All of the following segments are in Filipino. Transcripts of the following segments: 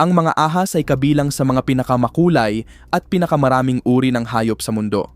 Ang mga ahas ay kabilang sa mga pinakamakulay at pinakamaraming uri ng hayop sa mundo.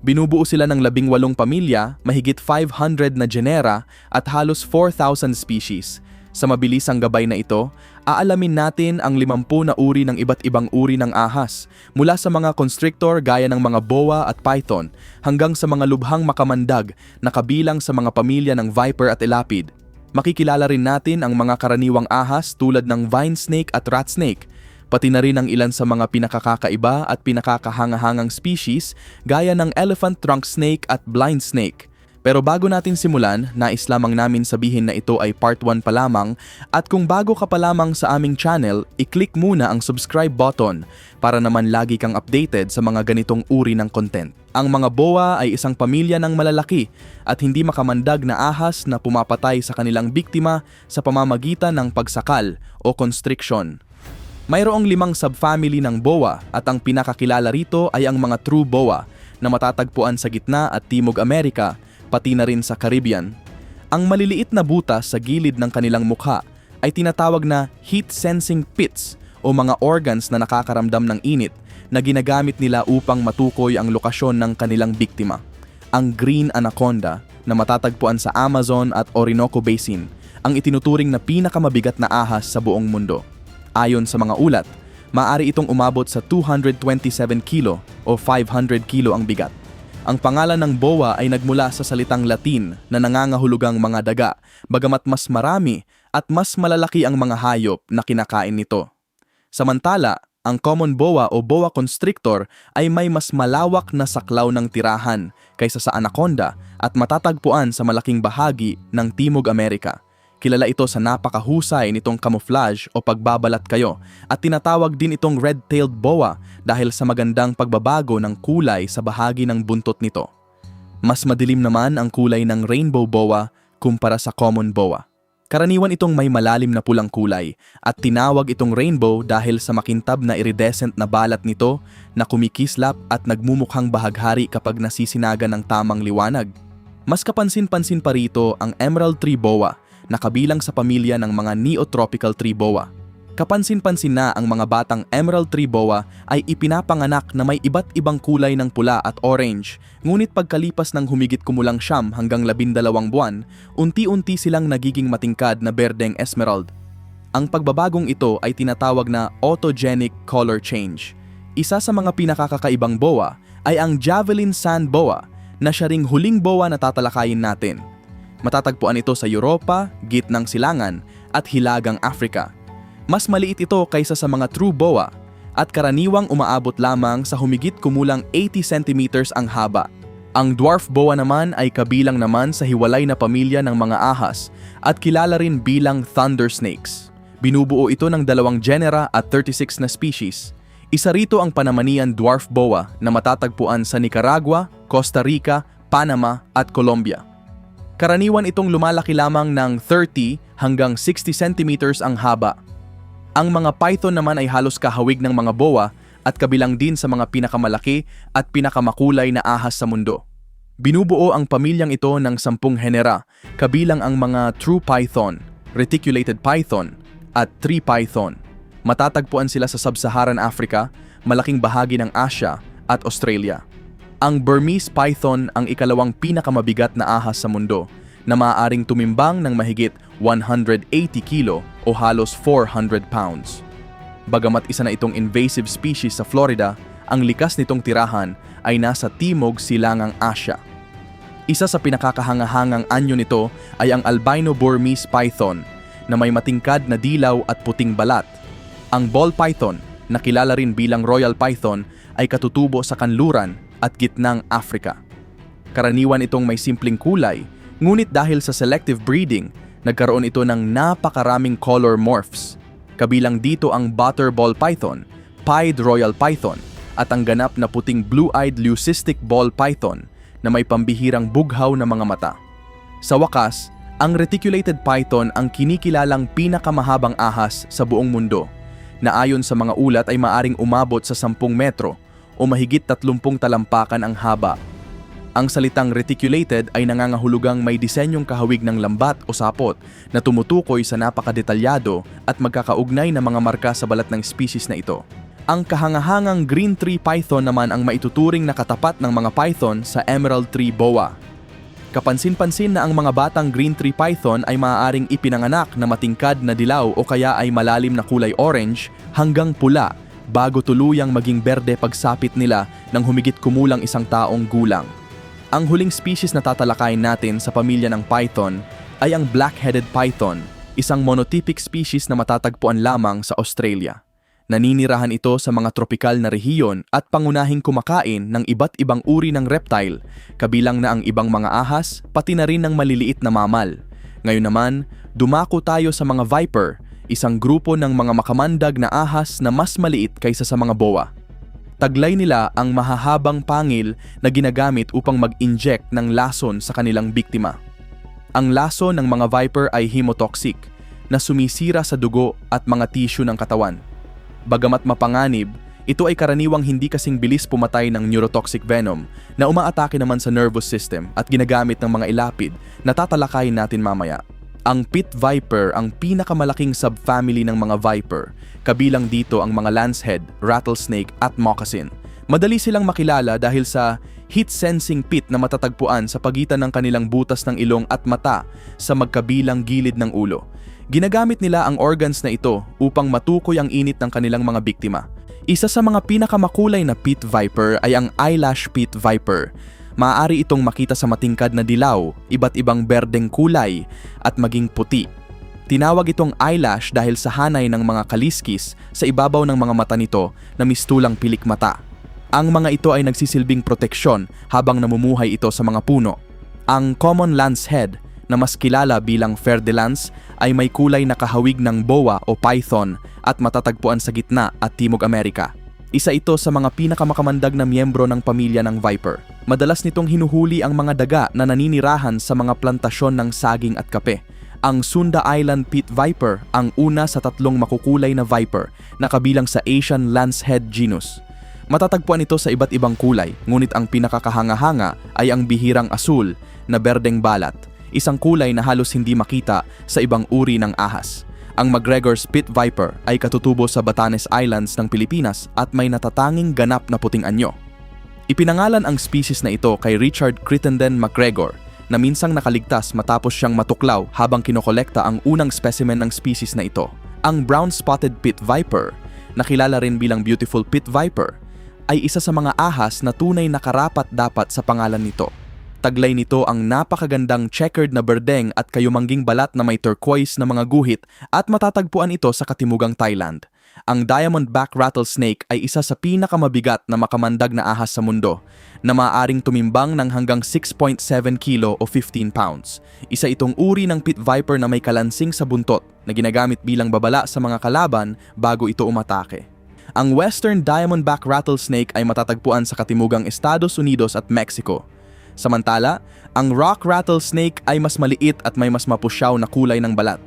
Binubuo sila ng 18 pamilya, mahigit 500 na genera at halos 4,000 species. Sa mabilisang gabay na ito, aalamin natin ang 50 na uri ng iba't ibang uri ng ahas, mula sa mga constrictor gaya ng mga boa at python hanggang sa mga lubhang makamandag na kabilang sa mga pamilya ng viper at elapid. Makikilala rin natin ang mga karaniwang ahas tulad ng vine snake at rat snake, pati na rin ang ilan sa mga pinakakakaiba at pinakakahangahangang species gaya ng elephant trunk snake at blind snake. Pero bago natin simulan, nais lamang namin sabihin na ito ay part 1 pa lamang at kung bago ka pa lamang sa aming channel, i-click muna ang subscribe button para naman lagi kang updated sa mga ganitong uri ng content. Ang mga boa ay isang pamilya ng malalaki at hindi makamandag na ahas na pumapatay sa kanilang biktima sa pamamagitan ng pagsakal o constriction. Mayroong 5 subfamily ng boa at ang pinakakilala rito ay ang mga true boa na matatagpuan sa gitna at timog Amerika, pati na rin sa Caribbean. Ang maliliit na butas sa gilid ng kanilang mukha ay tinatawag na heat-sensing pits o mga organs na nakakaramdam ng init na ginagamit nila upang matukoy ang lokasyon ng kanilang biktima. Ang green anaconda na matatagpuan sa Amazon at Orinoco Basin ang itinuturing na pinakamabigat na ahas sa buong mundo. Ayon sa mga ulat, maaari itong umabot sa 227 kilo o 500 kilo ang bigat. Ang pangalan ng boa ay nagmula sa salitang Latin na nangangahulugang mga daga, bagamat mas marami at mas malalaki ang mga hayop na kinakain nito. Samantala, ang common boa o boa constrictor ay may mas malawak na saklaw ng tirahan kaysa sa anaconda at matatagpuan sa malaking bahagi ng Timog Amerika. Kilala ito sa napakahusay nitong camouflage o pagbabalat kayo at tinatawag din itong red-tailed boa dahil sa magandang pagbabago ng kulay sa bahagi ng buntot nito. Mas madilim naman ang kulay ng rainbow boa kumpara sa common boa. Karaniwan itong may malalim na pulang kulay at tinawag itong rainbow dahil sa makintab na iridescent na balat nito na kumikislap at nagmumukhang bahaghari kapag nasisinaga ng tamang liwanag. Mas kapansin-pansin pa rito ang emerald tree boa na kabilang sa pamilya ng mga neotropical tree boa. Kapansin-pansin na ang mga batang emerald tree boa ay ipinapanganak na may iba't ibang kulay ng pula at orange, ngunit pagkalipas ng humigit kumulang 9 hanggang 12 buwan, unti-unti silang nagiging matingkad na berdeng emerald. Ang pagbabagong ito ay tinatawag na autogenic color change. Isa sa mga pinakakakaibang boa ay ang javelin sand boa na siya ring huling boa na tatalakayin natin. Matatagpuan ito sa Europa, gitnang silangan at hilagang Africa. Mas maliit ito kaysa sa mga true boa at karaniwang umaabot lamang sa humigit kumulang 80 centimeters ang haba. Ang dwarf boa naman ay kabilang naman sa hiwalay na pamilya ng mga ahas at kilala rin bilang thunder snakes. Binubuo ito ng 2 genera at 36 na species. Isa rito ang Panamanian dwarf boa na matatagpuan sa Nicaragua, Costa Rica, Panama at Colombia. Karaniwan itong lumalaki lamang ng 30 hanggang 60 centimeters ang haba. Ang mga python naman ay halos kahawig ng mga boa at kabilang din sa mga pinakamalaki at pinakamakulay na ahas sa mundo. Binubuo ang pamilyang ito ng 10 genera, kabilang ang mga true python, reticulated python, at tree python. Matatagpuan sila sa Sub-Saharan Africa, malaking bahagi ng Asia at Australia. Ang Burmese python ang ikalawang pinakamabigat na ahas sa mundo, na maaaring tumimbang ng mahigit 180 kilo o halos 400 pounds. Bagamat isa na itong invasive species sa Florida, ang likas nitong tirahan ay nasa Timog Silangang Asya. Isa sa pinakakahangahangang anyo nito ay ang albino Burmese python na may matingkad na dilaw at puting balat. Ang ball python, na kilala rin bilang royal python, ay katutubo sa kanluran at gitnang Africa. Karaniwan itong may simpleng kulay, ngunit dahil sa selective breeding, nagkaroon ito ng napakaraming color morphs. Kabilang dito ang butterball python, pied royal python, at ang ganap na puting blue-eyed leucistic ball python na may pambihirang bughaw na mga mata. Sa wakas, ang reticulated python ang kinikilalang pinakamahabang ahas sa buong mundo, na ayon sa mga ulat ay maaring umabot sa 10 metro o mahigit 30 talampakan ang haba. Ang salitang reticulated ay nangangahulugang may disenyong kahawig ng lambat o sapot na tumutukoy sa napakadetalyado at magkakaugnay na mga marka sa balat ng species na ito. Ang kahangahangang green tree python naman ang maituturing na katapat ng mga python sa emerald tree boa. Kapansin-pansin na ang mga batang green tree python ay maaaring ipinanganak na matingkad na dilaw o kaya ay malalim na kulay orange hanggang pula bago tuluyang maging berde pagsapit nila ng humigit kumulang 1 taong gulang. Ang huling species na tatalakayin natin sa pamilya ng python ay ang black-headed python, isang monotypic species na matatagpuan lamang sa Australia. Naninirahan ito sa mga tropikal na rehiyon at pangunahing kumakain ng iba't ibang uri ng reptile, kabilang na ang ibang mga ahas, pati na rin ng maliliit na mamal. Ngayon naman, dumako tayo sa mga viper, isang grupo ng mga makamandag na ahas na mas maliit kaysa sa mga boa. Taglay nila ang mahahabang pangil na ginagamit upang mag-inject ng lason sa kanilang biktima. Ang laso ng mga viper ay hemotoxic, na sumisira sa dugo at mga tissue ng katawan. Bagamat mapanganib, ito ay karaniwang hindi kasing bilis pumatay ng neurotoxic venom na umaatake naman sa nervous system at ginagamit ng mga ilapid na tatalakayin natin mamaya. Ang pit viper ang pinakamalaking subfamily ng mga viper, kabilang dito ang mga lancehead, rattlesnake at moccasin. Madali silang makilala dahil sa heat-sensing pit na matatagpuan sa pagitan ng kanilang butas ng ilong at mata sa magkabilang gilid ng ulo. Ginagamit nila ang organs na ito upang matukoy ang init ng kanilang mga biktima. Isa sa mga pinakamakulay na pit viper ay ang eyelash pit viper. Maaari itong makita sa matingkad na dilaw, iba't ibang berdeng kulay, at maging puti. Tinawag itong eyelash dahil sa hanay ng mga kaliskis sa ibabaw ng mga mata nito na mistulang pilik mata. Ang mga ito ay nagsisilbing proteksyon habang namumuhay ito sa mga puno. Ang common lancehead, na mas kilala bilang fer de lance, ay may kulay na kahawig ng boa o python at matatagpuan sa gitna at timog Amerika. Isa ito sa mga pinakamakamandag na miyembro ng pamilya ng viper. Madalas nitong hinuhuli ang mga daga na naninirahan sa mga plantasyon ng saging at kape. Ang Sunda Island pit viper ang una sa 3 makukulay na viper na kabilang sa Asian lancehead genus. Matatagpuan ito sa iba't ibang kulay, ngunit ang pinakakahanga-hanga ay ang bihirang asul na berdeng balat, isang kulay na halos hindi makita sa ibang uri ng ahas. Ang McGregor's pit viper ay katutubo sa Batanes Islands ng Pilipinas at may natatanging ganap na puting anyo. Ipinangalan ang species na ito kay Richard Crittenden McGregor na minsang nakaligtas matapos siyang matuklaw habang kinokolekta ang unang specimen ng species na ito. Ang brown-spotted pit viper, na kilala rin bilang beautiful pit viper, ay isa sa mga ahas na tunay na karapat-dapat sa pangalan nito. Taglay nito ang napakagandang checkered na berdeng at kayumangging balat na may turquoise na mga guhit at matatagpuan ito sa katimugang Thailand. Ang diamondback rattlesnake ay isa sa pinakamabigat na makamandag na ahas sa mundo na maaaring tumimbang ng hanggang 6.7 kilo o 15 pounds. Isa itong uri ng pit viper na may kalansing sa buntot na ginagamit bilang babala sa mga kalaban bago ito umatake. Ang western diamondback rattlesnake ay matatagpuan sa katimugang Estados Unidos at Mexico. Samantala, ang rock rattlesnake ay mas maliit at may mas mapusyaw na kulay ng balat.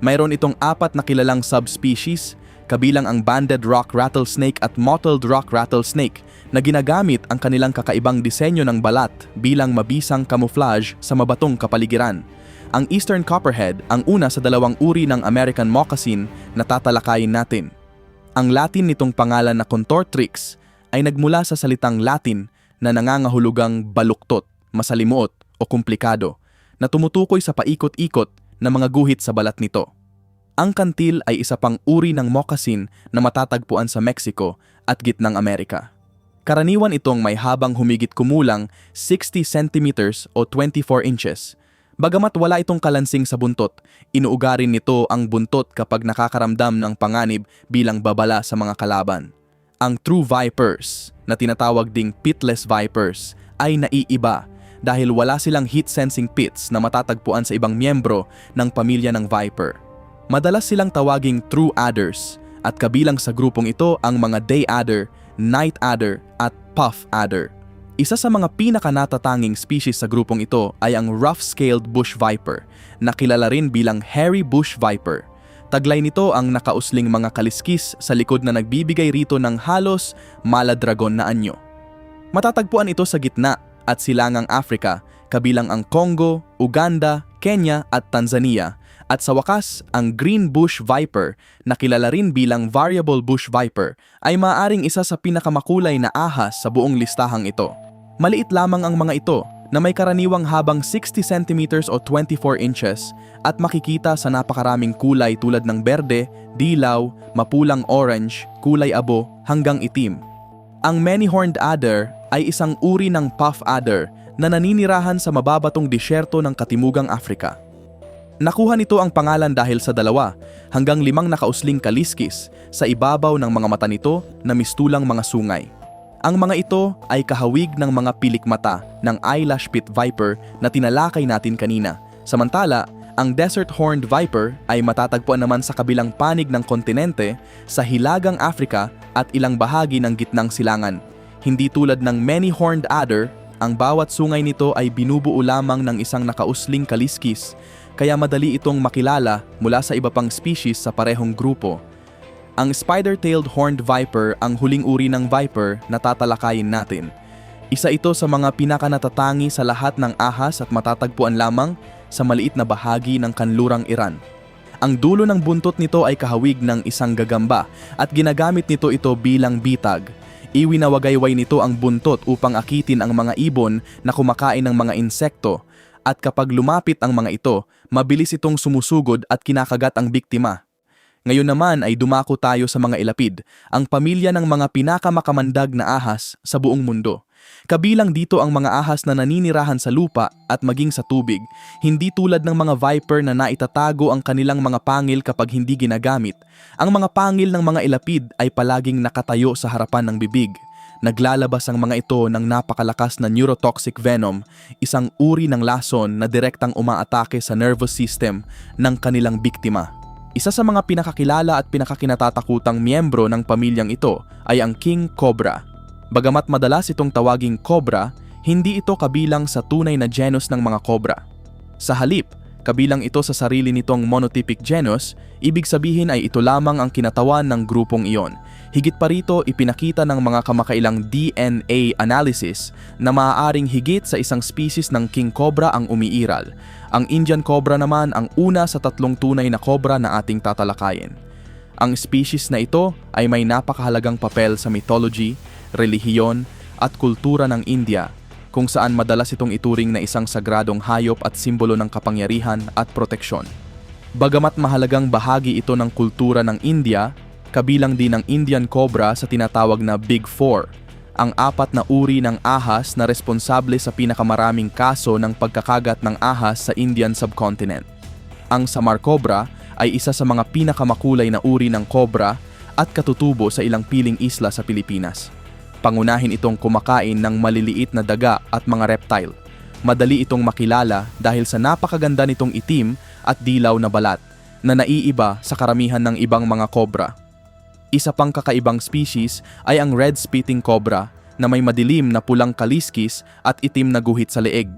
Mayroon itong 4 na kilalang subspecies, kabilang ang banded rock rattlesnake at mottled rock rattlesnake na ginagamit ang kanilang kakaibang disenyo ng balat bilang mabisang camouflage sa mabatong kapaligiran. Ang eastern copperhead ang una sa 2 uri ng American moccasin na tatalakayin natin. Ang Latin nitong pangalan na Contortrix ay nagmula sa salitang Latin na nangangahulugang baluktot, masalimuot o komplikado, na tumutukoy sa paikot-ikot na mga guhit sa balat nito. Ang kantil ay isa pang uri ng moccasin na matatagpuan sa Mexico at gitnang Amerika. Karaniwan itong may habang humigit kumulang 60 centimeters o 24 inches. Bagamat wala itong kalansing sa buntot, inuugarin nito ang buntot kapag nakakaramdam ng panganib bilang babala sa mga kalaban. Ang true vipers, na tinatawag ding pitless vipers, ay naiiba dahil wala silang heat-sensing pits na matatagpuan sa ibang miyembro ng pamilya ng viper. Madalas silang tawaging true adders at kabilang sa grupong ito ang mga day adder, night adder at puff adder. Isa sa mga pinakanatatanging species sa grupong ito ay ang rough-scaled bush viper, na kilala rin bilang hairy bush viper. Taglay nito ang nakausling mga kaliskis sa likod na nagbibigay rito ng halos maladragon na anyo. Matatagpuan ito sa gitna at Silangang Africa, kabilang ang Congo, Uganda, Kenya at Tanzania. At sa wakas, ang green bush viper, na kilala rin bilang variable bush viper, ay maaaring isa sa pinakamakulay na ahas sa buong listahang ito. Maliit lamang ang mga ito na may karaniwang habang 60 centimeters o 24 inches at makikita sa napakaraming kulay tulad ng berde, dilaw, mapulang orange, kulay abo hanggang itim. Ang many-horned adder ay isang uri ng puff adder na naninirahan sa mababatong disyerto ng Katimugang Afrika. Nakuha nito ang pangalan dahil sa 2 hanggang 5 nakausling kaliskis sa ibabaw ng mga mata nito na mistulang mga sungay. Ang mga ito ay kahawig ng mga pilikmata ng eyelash pit viper na tinalakay natin kanina. Samantala, ang desert horned viper ay matatagpuan naman sa kabilang panig ng kontinente sa Hilagang Afrika at ilang bahagi ng Gitnang Silangan. Hindi tulad ng many-horned adder, ang bawat sungay nito ay binubuo lamang ng isang nakausling kaliskis, kaya madali itong makilala mula sa iba pang species sa parehong grupo. Ang spider-tailed horned viper ang huling uri ng viper na tatalakayin natin. Isa ito sa mga pinakanatatangi sa lahat ng ahas at matatagpuan lamang sa maliit na bahagi ng kanlurang Iran. Ang dulo ng buntot nito ay kahawig ng isang gagamba at ginagamit nito ito bilang bitag. Iwinawagayway nito ang buntot upang akitin ang mga ibon na kumakain ng mga insekto. At kapag lumapit ang mga ito, mabilis itong sumusugod at kinakagat ang biktima. Ngayon naman ay dumako tayo sa mga ilapid, ang pamilya ng mga pinakamakamandag na ahas sa buong mundo. Kabilang dito ang mga ahas na naninirahan sa lupa at maging sa tubig, hindi tulad ng mga viper na naitatago ang kanilang mga pangil kapag hindi ginagamit. Ang mga pangil ng mga ilapid ay palaging nakatayo sa harapan ng bibig. Naglalabas ang mga ito ng napakalakas na neurotoxic venom, isang uri ng lason na direktang umaatake sa nervous system ng kanilang biktima. Isa sa mga pinakakilala at pinakakinatatakutang miyembro ng pamilyang ito ay ang king cobra. Bagamat madalas itong tawaging cobra, hindi ito kabilang sa tunay na genus ng mga cobra. Sa halip, kabilang ito sa sarili nitong monotypic genus, ibig sabihin ay ito lamang ang kinatawan ng grupong iyon. Higit pa rito, ipinakita ng mga kamakailang DNA analysis na maaaring higit sa isang species ng king cobra ang umiiral. Ang Indian cobra naman ang una sa 3 tunay na cobra na ating tatalakayin. Ang species na ito ay may napakahalagang papel sa mythology, relihiyon at kultura ng India, kung saan madalas itong ituring na isang sagradong hayop at simbolo ng kapangyarihan at proteksyon. Bagamat mahalagang bahagi ito ng kultura ng India, kabilang din ang Indian cobra sa tinatawag na Big Four, ang 4 na uri ng ahas na responsable sa pinakamaraming kaso ng pagkakagat ng ahas sa Indian subcontinent. Ang Samar cobra ay isa sa mga pinakamakulay na uri ng cobra at katutubo sa ilang piling isla sa Pilipinas. Pangunahin itong kumakain ng maliliit na daga at mga reptile. Madali itong makilala dahil sa napakaganda nitong itim at dilaw na balat na naiiba sa karamihan ng ibang mga cobra. Isa pang kakaibang species ay ang red spitting cobra na may madilim na pulang kaliskis at itim na guhit sa leeg.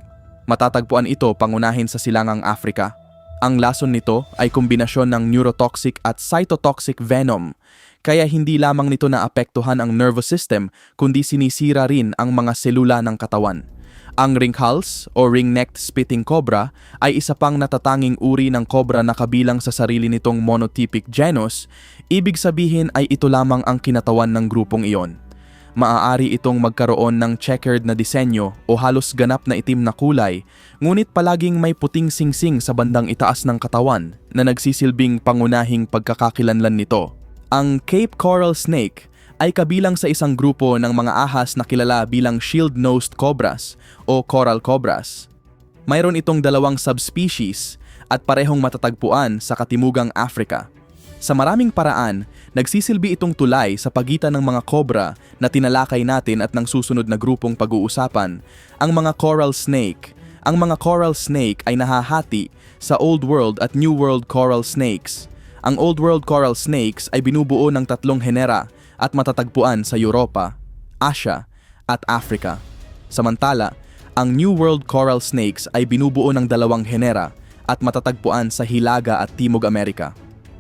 Matatagpuan ito pangunahin sa Silangang Afrika. Ang lason nito ay kombinasyon ng neurotoxic at cytotoxic venom, kaya hindi lamang nito naapektuhan ang nervous system kundi sinisira rin ang mga selula ng katawan. Ang ringhals o ring-necked spitting cobra ay isa pang natatanging uri ng cobra na kabilang sa sarili nitong monotypic genus, ibig sabihin ay ito lamang ang kinatawan ng grupong iyon. Maaari itong magkaroon ng checkered na disenyo o halos ganap na itim na kulay, ngunit palaging may puting singsing sa bandang itaas ng katawan na nagsisilbing pangunahing pagkakakilanlan nito. Ang Cape Coral Snake ay kabilang sa isang grupo ng mga ahas na kilala bilang shield-nosed cobras o coral cobras. Mayroon itong 2 subspecies at parehong matatagpuan sa Katimugang Afrika. Sa maraming paraan, nagsisilbi itong tulay sa pagitan ng mga cobra na tinalakay natin at ng susunod na grupong pag-uusapan, ang mga coral snake. Ang mga coral snake ay nahahati sa Old World at New World coral snakes. Ang Old World coral snakes ay binubuo ng 3 genera at matatagpuan sa Europa, Asia at Africa. Samantala, ang New World coral snakes ay binubuo ng 2 genera at matatagpuan sa Hilaga at Timog Amerika.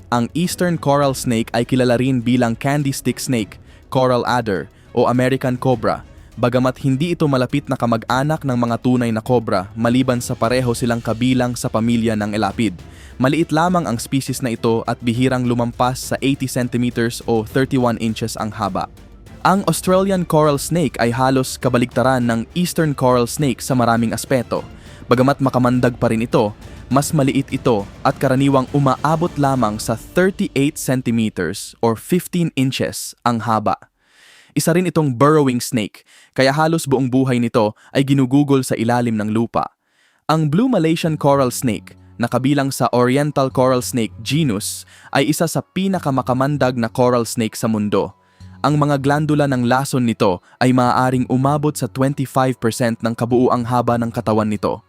Ang Eastern coral snake ay kilala rin bilang candy stick snake, coral adder o American cobra, Bagamat hindi ito malapit na kamag-anak ng mga tunay na cobra, maliban sa pareho silang kabilang sa pamilya ng elapid. Maliit lamang ang species na ito at bihirang lumampas sa 80 centimeters o 31 inches ang haba. Ang Australian coral snake ay halos kabaligtaran ng Eastern coral snake sa maraming aspeto. Bagamat makamandag pa rin ito, mas maliit ito at karaniwang umaabot lamang sa 38 centimeters or 15 inches ang haba. Isa rin itong burrowing snake, kaya halos buong buhay nito ay ginugugol sa ilalim ng lupa. Ang Blue Malaysian coral snake, na kabilang sa Oriental coral snake genus, ay isa sa pinakamakamandag na coral snake sa mundo. Ang mga glandula ng lason nito ay maaaring umabot sa 25% ng kabuuang haba ng katawan nito.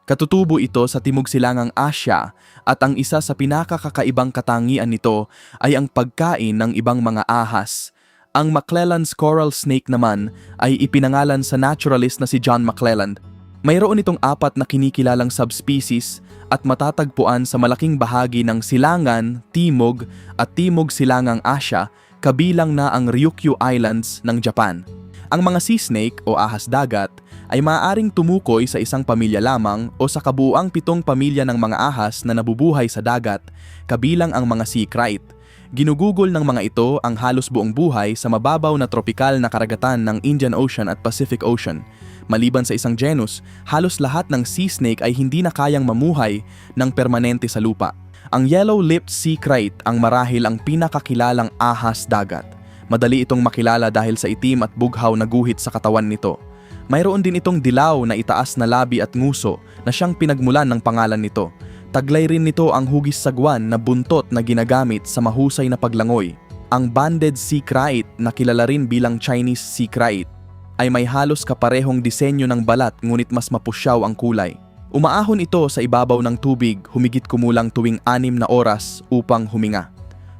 Katutubo ito sa Timog Silangang Asya at ang isa sa pinakakakaibang katangian nito ay ang pagkain ng ibang mga ahas. Ang McClelland's coral snake naman ay ipinangalan sa naturalist na si John McClelland. Mayroon itong 4 na kinikilalang subspecies at matatagpuan sa malaking bahagi ng Silangan, Timog at Timog Silangang Asya, kabilang na ang Ryukyu Islands ng Japan. Ang mga sea snake o ahas dagat ay maaaring tumukoy sa isang pamilya lamang o sa kabuuang 7 pamilya ng mga ahas na nabubuhay sa dagat, kabilang ang mga sea krait. Ginugugol ng mga ito ang halos buong buhay sa mababaw na tropikal na karagatan ng Indian Ocean at Pacific Ocean. Maliban sa isang genus, halos lahat ng sea snake ay hindi na kayang mamuhay ng permanente sa lupa. Ang yellow-lipped sea krait ang marahil ang pinakakilalang ahas dagat. Madali itong makilala dahil sa itim at bughaw na guhit sa katawan nito. Mayroon din itong dilaw na itaas na labi at nguso na siyang pinagmulan ng pangalan nito. Taglay rin nito ang hugis sagwan na buntot na ginagamit sa mahusay na paglangoy. Ang banded sea krait na kilala rin bilang Chinese sea krait ay may halos kaparehong disenyo ng balat ngunit mas mapusyaw ang kulay. Umaahon ito sa ibabaw ng tubig humigit kumulang tuwing 6 na oras upang huminga.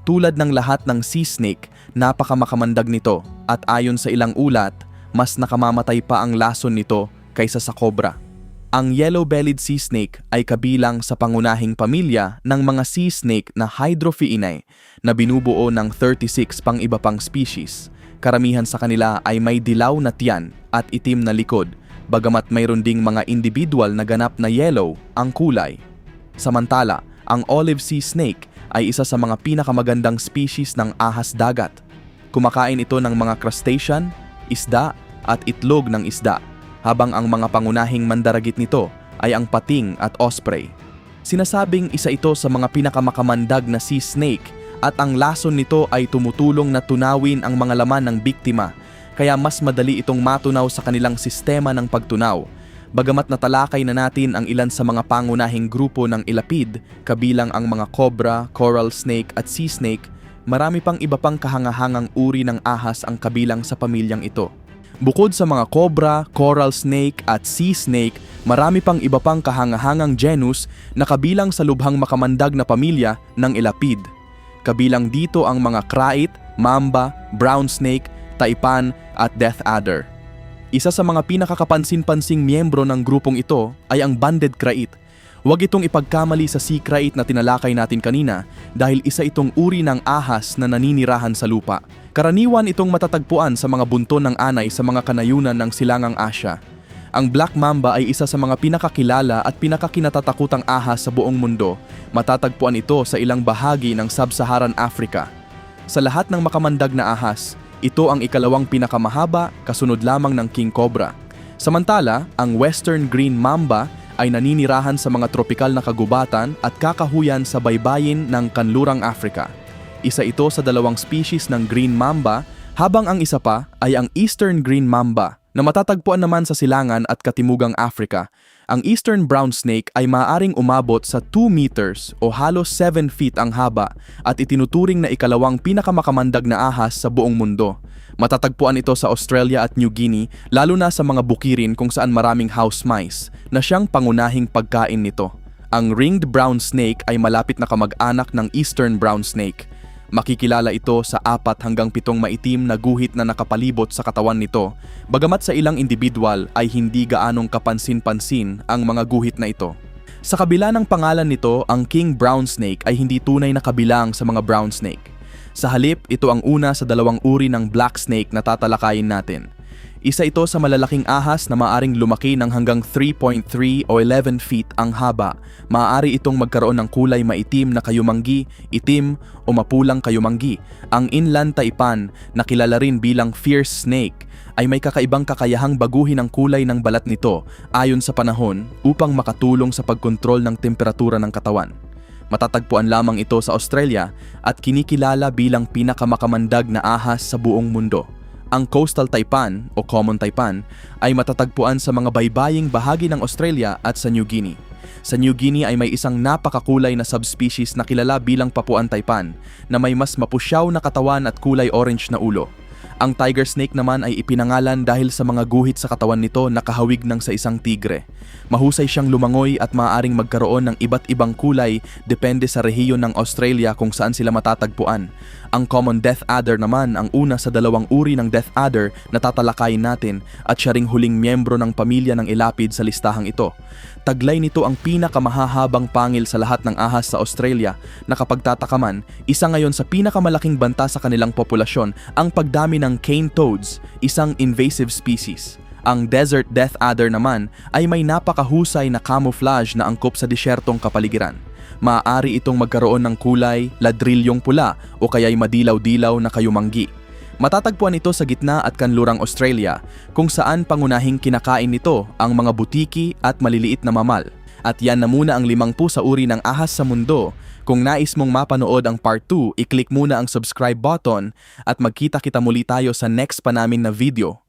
Tulad ng lahat ng sea snake, napakamakamandag nito at ayon sa ilang ulat, mas nakamamatay pa ang lason nito kaysa sa cobra. Ang yellow-bellied sea snake ay kabilang sa pangunahing pamilya ng mga sea snake na Hydrophiinae na binubuo ng 36 pang iba pang species. Karamihan sa kanila ay may dilaw na tiyan at itim na likod, bagamat mayroon ding mga individual na ganap na yellow ang kulay. Samantala, ang olive sea snake ay isa sa mga pinakamagandang species ng ahas dagat. Kumakain ito ng mga crustacean, isda at itlog ng isda, habang ang mga pangunahing mandaragit nito ay ang pating at osprey. Sinasabing isa ito sa mga pinakamakamandag na sea snake at ang lason nito ay tumutulong na tunawin ang mga laman ng biktima, kaya mas madali itong matunaw sa kanilang sistema ng pagtunaw. Bagamat natalakay na natin ang ilan sa mga pangunahing grupo ng elapid, kabilang ang mga cobra, coral snake at sea snake, marami pang iba pang kahangahangang uri ng ahas ang kabilang sa pamilyang ito. Bukod sa mga cobra, coral snake at sea snake, marami pang iba pang kahangahangang genus na kabilang sa lubhang makamandag na pamilya ng elapid. Kabilang dito ang mga krait, mamba, brown snake, taipan at death adder. Isa sa mga pinakakapansin-pansing miyembro ng grupong ito ay ang banded krait. Huwag itong ipagkamali sa sea krait na tinalakay natin kanina dahil isa itong uri ng ahas na naninirahan sa lupa. Karaniwan itong matatagpuan sa mga bunton ng anay sa mga kanayunan ng Silangang Asya. Ang black mamba ay isa sa mga pinakakilala at pinakakinatatakutang ahas sa buong mundo. Matatagpuan ito sa ilang bahagi ng Sub-Saharan Africa. Sa lahat ng makamandag na ahas, ito ang ikalawang pinakamahaba, kasunod lamang ng king cobra. Samantala, ang western green mamba ay naninirahan sa mga tropikal na kagubatan at kakahuyan sa baybayin ng kanlurang Africa. Isa ito sa 2 species ng green mamba, habang ang isa pa ay ang eastern green mamba na matatagpuan naman sa Silangan at Katimugang Africa. Ang eastern brown snake ay maaaring umabot sa 2 meters o halos 7 feet ang haba at itinuturing na ikalawang pinakamakamandag na ahas sa buong mundo. Matatagpuan ito sa Australia at New Guinea, lalo na sa mga bukirin kung saan maraming house mice na siyang pangunahing pagkain nito. Ang ringed brown snake ay malapit na kamag-anak ng eastern brown snake. Makikilala ito sa 4 hanggang 7 maitim na guhit na nakapalibot sa katawan nito, bagamat sa ilang individual ay hindi gaanong kapansin-pansin ang mga guhit na ito. Sa kabila ng pangalan nito, ang king brown snake ay hindi tunay na kabilang sa mga brown snake. Sa halip, ito ang una sa 2 uri ng black snake na tatalakayin natin. Isa ito sa malalaking ahas na maaring lumaki ng hanggang 3.3 o 11 feet ang haba. Maaari itong magkaroon ng kulay maitim na kayumanggi, itim o mapulang kayumanggi. Ang inland taipan, na kilala rin bilang fierce snake, ay may kakaibang kakayahang baguhin ang kulay ng balat nito ayon sa panahon upang makatulong sa pagkontrol ng temperatura ng katawan. Matatagpuan lamang ito sa Australia at kinikilala bilang pinakamakamandag na ahas sa buong mundo. Ang coastal taipan o common taipan ay matatagpuan sa mga baybaying bahagi ng Australia at sa New Guinea. Sa New Guinea ay may isang napakakulay na subspecies na kilala bilang papuan taipan na may mas mapusyaw na katawan at kulay orange na ulo. Ang tiger snake naman ay ipinangalan dahil sa mga guhit sa katawan nito na kahawig ng sa isang tigre. Mahusay siyang lumangoy at maaaring magkaroon ng iba't ibang kulay depende sa rehiyon ng Australia kung saan sila matatagpuan. Ang common death adder naman ang una sa dalawang uri ng death adder na tatalakayin natin at siya ring huling miyembro ng pamilya ng elapid sa listahang ito. Taglay nito ang pinakamahahabang pangil sa lahat ng ahas sa Australia na kapag tatakaman, isa ngayon sa pinakamalaking banta sa kanilang populasyon ang pagdami ng cane toads, isang invasive species. Ang desert death adder naman ay may napakahusay na camouflage na angkop sa disyertong kapaligiran. Maaari itong magkaroon ng kulay, ladrilyong pula o kaya'y madilaw-dilaw na kayumanggi. Matatagpuan ito sa gitna at kanlurang Australia kung saan pangunahing kinakain nito ang mga butiki at maliliit na mamal. At yan na muna ang 50 sa uri ng ahas sa mundo. Kung nais mong mapanood ang part 2, i-click muna ang subscribe button at magkita-kita muli tayo sa next pa namin na video.